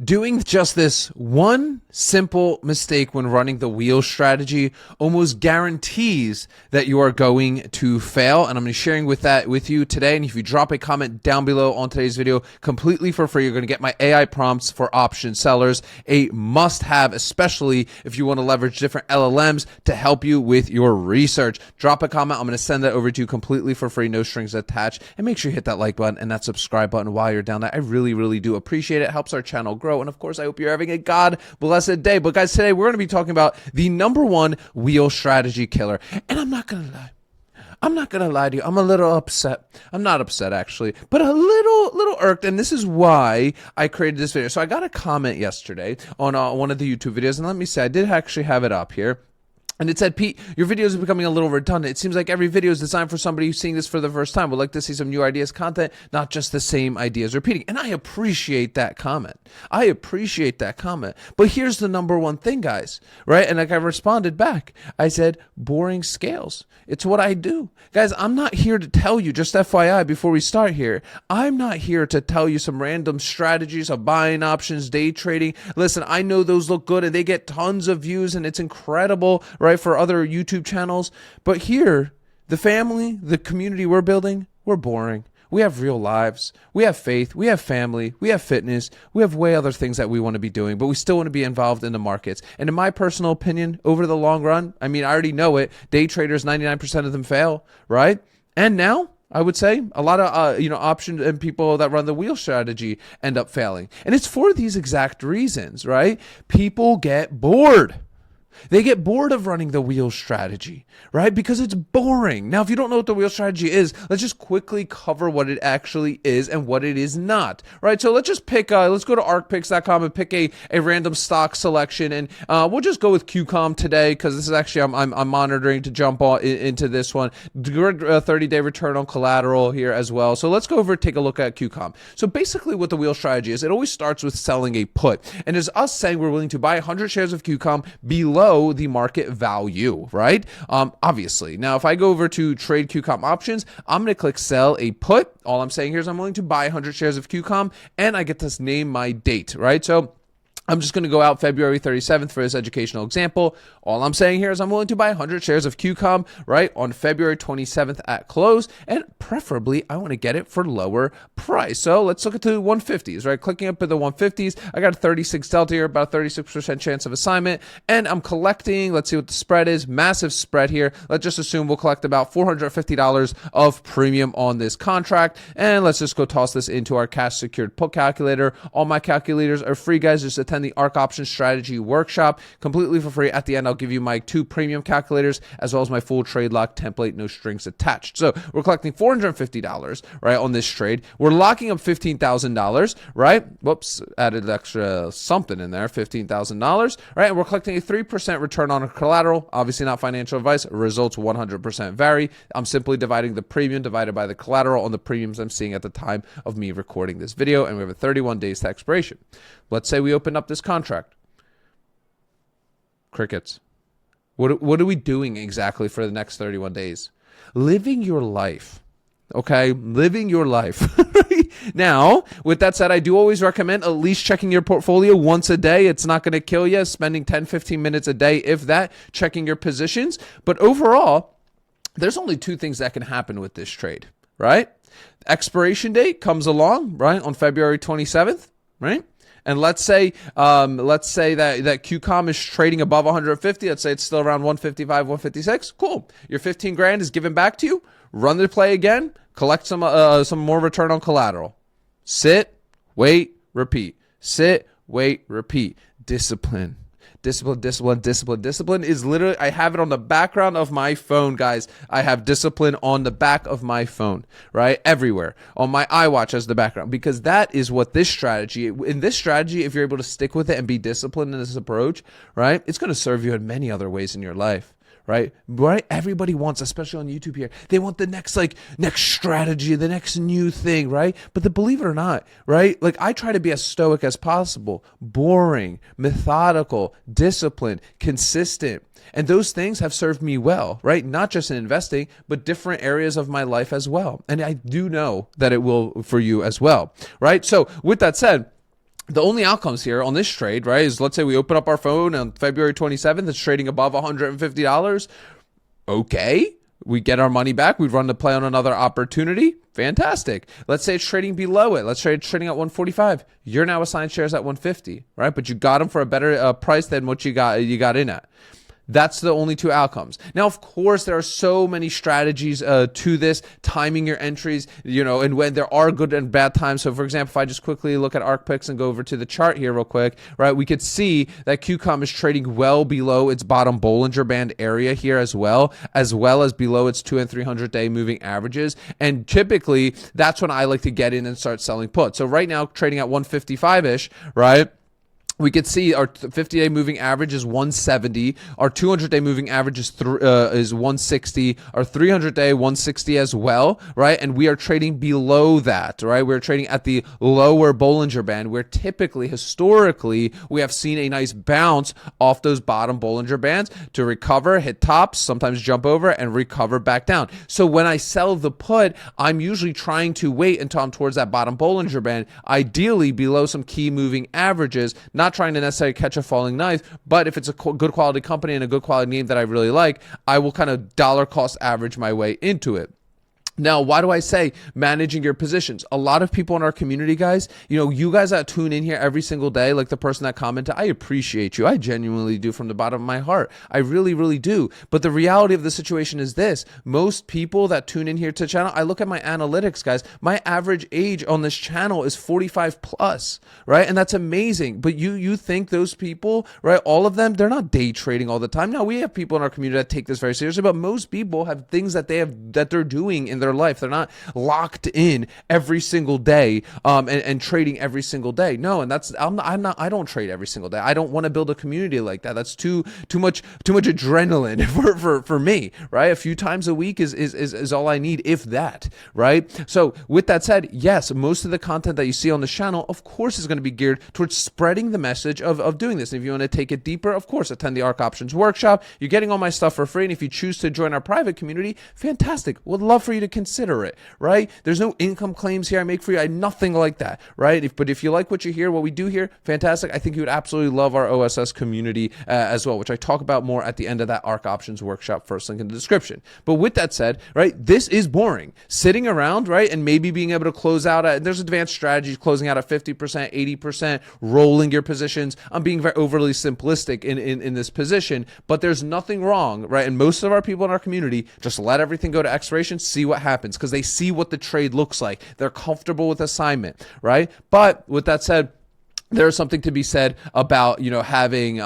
Doing just this one simple mistake when running the wheel strategy almost guarantees that you are going to fail. And I'm going to be sharing with you today. And if you drop a comment down below on today's video completely for free, you're going to get my AI prompts for option sellers, a must-have, especially if you want to leverage different LLMs to help you with your research. Drop a comment. I'm going to send that over to you completely for free, no strings attached. And make sure you hit that like button and that subscribe button while you're down there. I really, really do appreciate it. It helps our channel grow. And of course, I hope you're having a God-blessed day. But guys, today we're going to be talking about the #1 wheel strategy killer. And I'm not going to lie. I'm not going to lie to you. I'm a little upset. I'm not upset actually, but a little irked. And this is why I created this video. So I got a comment yesterday on one of the YouTube videos. And let me say, I did actually have it up here. And it said, Pete, your videos are becoming a little redundant. It seems like every video is designed for somebody who's seeing this for the first time. Would like to see some new ideas, content, not just the same ideas repeating. And I appreciate that comment. I appreciate that comment. But here's the #1 thing, guys, right? And like I responded back, I said, boring scales. It's what I do. Guys, I'm not here to tell you, just FYI before we start here, I'm not here to tell you some random strategies of buying options, day trading. Listen, I know those look good and they get tons of views and it's incredible, right, for other YouTube channels. But here, the family, the community we're building, we're boring. We have real lives. We have faith. We have family. We have fitness. We have way other things that we want to be doing, but we still want to be involved in the markets. And in my personal opinion, over the long run, I mean, I already know it. Day traders, 99% of them fail, right? And now, I would say a lot of options and people that run the wheel strategy end up failing. And it's for these exact reasons, right? People get bored. They get bored of running the wheel strategy, right? Because it's boring. Now, if you don't know what the wheel strategy is, let's just quickly cover what it actually is and what it is not, right? So let's just pick, let's go to arkpicks.com and pick a random stock selection. And we'll just go with QCOM today because this is actually, I'm monitoring to jump into this one. Good 30-day return on collateral here as well. So let's go over and take a look at QCOM. So basically what the wheel strategy is, it always starts with selling a put. And it's us saying we're willing to buy 100 shares of QCOM below the market value, right? Obviously. Now, if I go over to trade QCOM options, I'm going to click sell a put. All I'm saying here is I'm willing to buy 100 shares of QCOM and I get to name my date, right? So I'm just going to go out February 37th for this educational example. All I'm saying here is I'm willing to buy 100 shares of QCOM, right, on February 27th at close, and preferably I want to get it for lower price. So let's look at the 150s, right? Clicking up at the 150s, I got a 36 delta here, about a 36% chance of assignment, and I'm collecting, let's see what the spread is, massive spread here. Let's just assume we'll collect about $450 of premium on this contract, and let's just go toss this into our cash secured put calculator. All my calculators are free, guys. Just attend the Ark Options Strategy workshop completely for free. At the end, I'll give you my 2 premium calculators as well as my full trade lock template, no strings attached. So we're collecting $450, right, on this trade. We're locking up $15,000, right? Whoops, added extra something in there, $15,000, right? And we're collecting a 3% return on our collateral. Obviously not financial advice. Results 100% vary. I'm simply dividing the premium divided by the collateral on the premiums I'm seeing at the time of me recording this video, and we have a 31 days to expiration. Let's say we open up this contract. Crickets. What are we doing exactly for the next 31 days? Living your life. Okay, living your life. Now, with that said, I do always recommend at least checking your portfolio once a day. It's not going to kill you, spending 10-15 minutes a day, if that, checking your positions. But overall, there's only 2 things that can happen with this trade, right? Expiration date comes along, right, on February 27th, right? And let's say that QCOM is trading above 150. Let's say it's still around 155, 156. Cool. Your 15 grand is given back to you. Run the play again. Collect some more return on collateral. Sit, wait, repeat. Sit, wait, repeat. Discipline. Discipline is literally, I have it on the background of my phone, guys. I have discipline on the back of my phone, right? Everywhere. On my iWatch as the background, because that is what this strategy, in this strategy, if you're able to stick with it and be disciplined in this approach, right? It's going to serve you in many other ways in your life. Right? Everybody wants, especially on YouTube here, they want the next strategy, the next new thing, right? But believe it or not, right? Like I try to be as stoic as possible, boring, methodical, disciplined, consistent. And those things have served me well, right? Not just in investing, but different areas of my life as well. And I do know that it will for you as well, right? So with that said, the only outcomes here on this trade, right, is let's say we open up our phone on February 27th, it's trading above $150. Okay, we get our money back. We run the play on another opportunity. Fantastic. Let's say it's trading below it. Let's say it's trading at 145. You're now assigned shares at 150, right? But you got them for a better price than what you got in at. That's the only two outcomes. Now, of course, there are so many strategies to this, timing your entries, and when there are good and bad times. So, for example, if I just quickly look at Ark Picks and go over to the chart here real quick, right, we could see that QCOM is trading well below its bottom Bollinger Band area here as well as below its 200 and 300 day moving averages. And typically, that's when I like to get in and start selling puts. So right now, trading at 155-ish, right? We could see our 50-day moving average is 170. Our 200-day moving average is 160. Our 300-day 160 as well, right? And we are trading below that, right? We're trading at the lower Bollinger Band, where typically, historically, we have seen a nice bounce off those bottom Bollinger Bands to recover, hit tops, sometimes jump over, and recover back down. So when I sell the put, I'm usually trying to wait until I'm towards that bottom Bollinger Band, ideally below some key moving averages, not trying to necessarily catch a falling knife, but if it's a good quality company and a good quality name that I really like, I will kind of dollar cost average my way into it. Now, why do I say managing your positions? A lot of people in our community, guys, you guys that tune in here every single day, like the person that commented, I appreciate you. I genuinely do from the bottom of my heart. I really, really do. But the reality of the situation is this. Most people that tune in here to the channel, I look at my analytics, guys. My average age on this channel is 45 plus, right? And that's amazing. But you think those people, right, all of them, they're not day trading all the time. Now, we have people in our community that take this very seriously, but most people have things that they're doing in their life. They're not locked in every single day and trading every single day. No, and I don't trade every single day. I don't want to build a community like that. That's too much adrenaline for me, right? A few times a week is all I need, if that, right? So with that said, yes, most of the content that you see on the channel, of course, is going to be geared towards spreading the message of doing this. And if you want to take it deeper, of course, attend the Ark Options workshop. You're getting all my stuff for free. And if you choose to join our private community, fantastic. Would love for you to consider it, right? There's no income claims here I make for you. Nothing like that, right? But if you like what you hear, what we do here, fantastic. I think you would absolutely love our OSS community as well, which I talk about more at the end of that Ark Options workshop, first link in the description. But with that said, right, this is boring. Sitting around, right, and maybe being able to close out there's advanced strategies, closing out at 50%, 80%, rolling your positions. I'm being very overly simplistic in this position, but there's nothing wrong, right? And most of our people in our community just let everything go to expiration, see what happens, because they see what the trade looks like. They're comfortable with assignment, right? But with that said, there's something to be said about, having,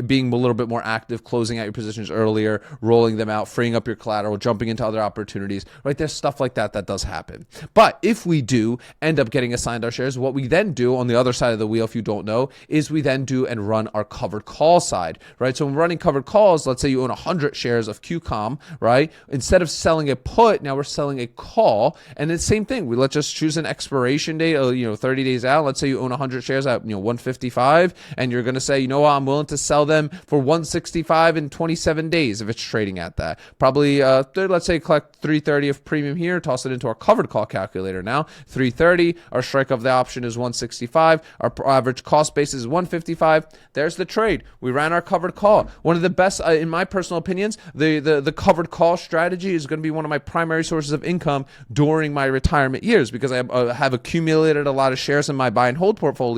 being a little bit more active, closing out your positions earlier, rolling them out, freeing up your collateral, jumping into other opportunities, right? There's stuff like that does happen. But if we do end up getting assigned our shares, what we then do on the other side of the wheel, if you don't know, is we then do and run our covered call side, right? So when running covered calls, let's say you own 100 shares of QCOM, right? Instead of selling a put, now we're selling a call. And it's the same thing. Let's just choose an expiration date, 30 days out. Let's say you own 100 shares at 155, and you're going to say, I'm willing to sell them for 165 in 27 days if it's trading at that. Probably let's say collect 330 of premium here, toss it into our covered call calculator. Now 330, our strike of the option is 165, our average cost basis is 155. There's the trade. We ran our covered call. One of the best, in my personal opinions, the covered call strategy is going to be one of my primary sources of income during my retirement years, because I have accumulated a lot of shares in my buy and hold portfolio,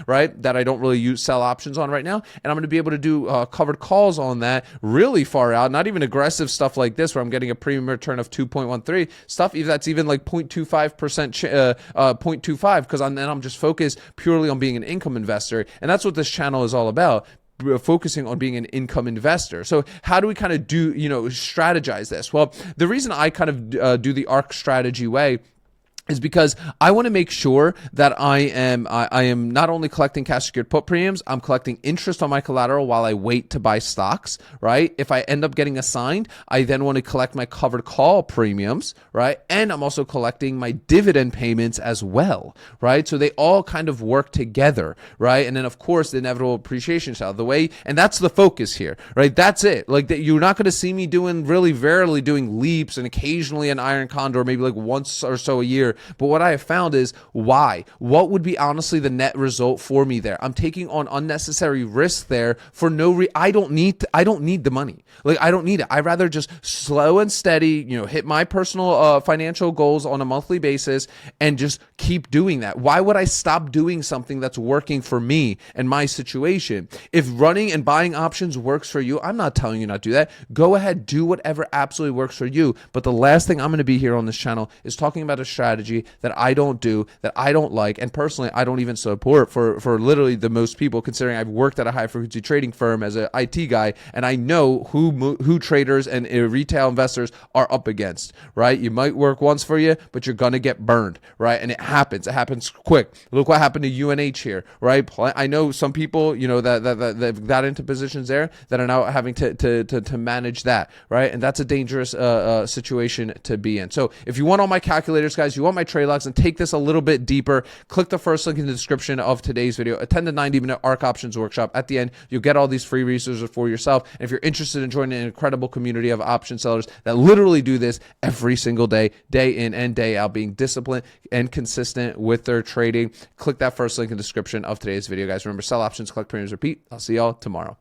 right, that I don't really sell options on right now. And I'm going to be able to do covered calls on that really far out, not even aggressive stuff like this where I'm getting a premium return of 2.13, stuff that's even like 0.25%, 0.25, because then I'm just focused purely on being an income investor. And that's what this channel is all about, focusing on being an income investor. So how do we kind of do, strategize this? Well, the reason I kind of do the ARK strategy way is because I want to make sure that I am not only collecting cash secured put premiums, I'm collecting interest on my collateral while I wait to buy stocks, right? If I end up getting assigned, I then want to collect my covered call premiums, right? And I'm also collecting my dividend payments as well, right? So they all kind of work together, right? And then of course the inevitable appreciation style, the way, and that's the focus here, right? That's it. Like you're not going to see me doing really rarely doing leaps and occasionally an iron condor, maybe like once or so a year, But what I have found is why? What would be honestly the net result for me there? I'm taking on unnecessary risk there for I don't need the money. Like, I don't need it. I'd rather just slow and steady, hit my personal financial goals on a monthly basis and just keep doing that. Why would I stop doing something that's working for me and my situation? If running and buying options works for you, I'm not telling you not to do that. Go ahead, do whatever absolutely works for you. But the last thing I'm going to be here on this channel is talking about a strategy that I don't do, that I don't like, and personally I don't even support for literally the most people, considering I've worked at a high frequency trading firm as an IT guy, and I know who traders and retail investors are up against, right? You might work once for you, but you're going to get burned, right? And it happens quick. Look what happened to UNH here, right? I know some people, that got into positions there that are now having to manage that, right? And that's a dangerous situation to be in. So if you want all my calculators, guys, you want my trade logs, and take this a little bit deeper, click the first link in the description of today's video. Attend the 90-minute Ark Options workshop. At the end, you'll get all these free resources for yourself. And if you're interested in joining an incredible community of option sellers that literally do this every single day, day in and day out, being disciplined and consistent with their trading, click that first link in the description of today's video, guys. Remember, sell options, collect premiums, repeat. I'll see y'all tomorrow.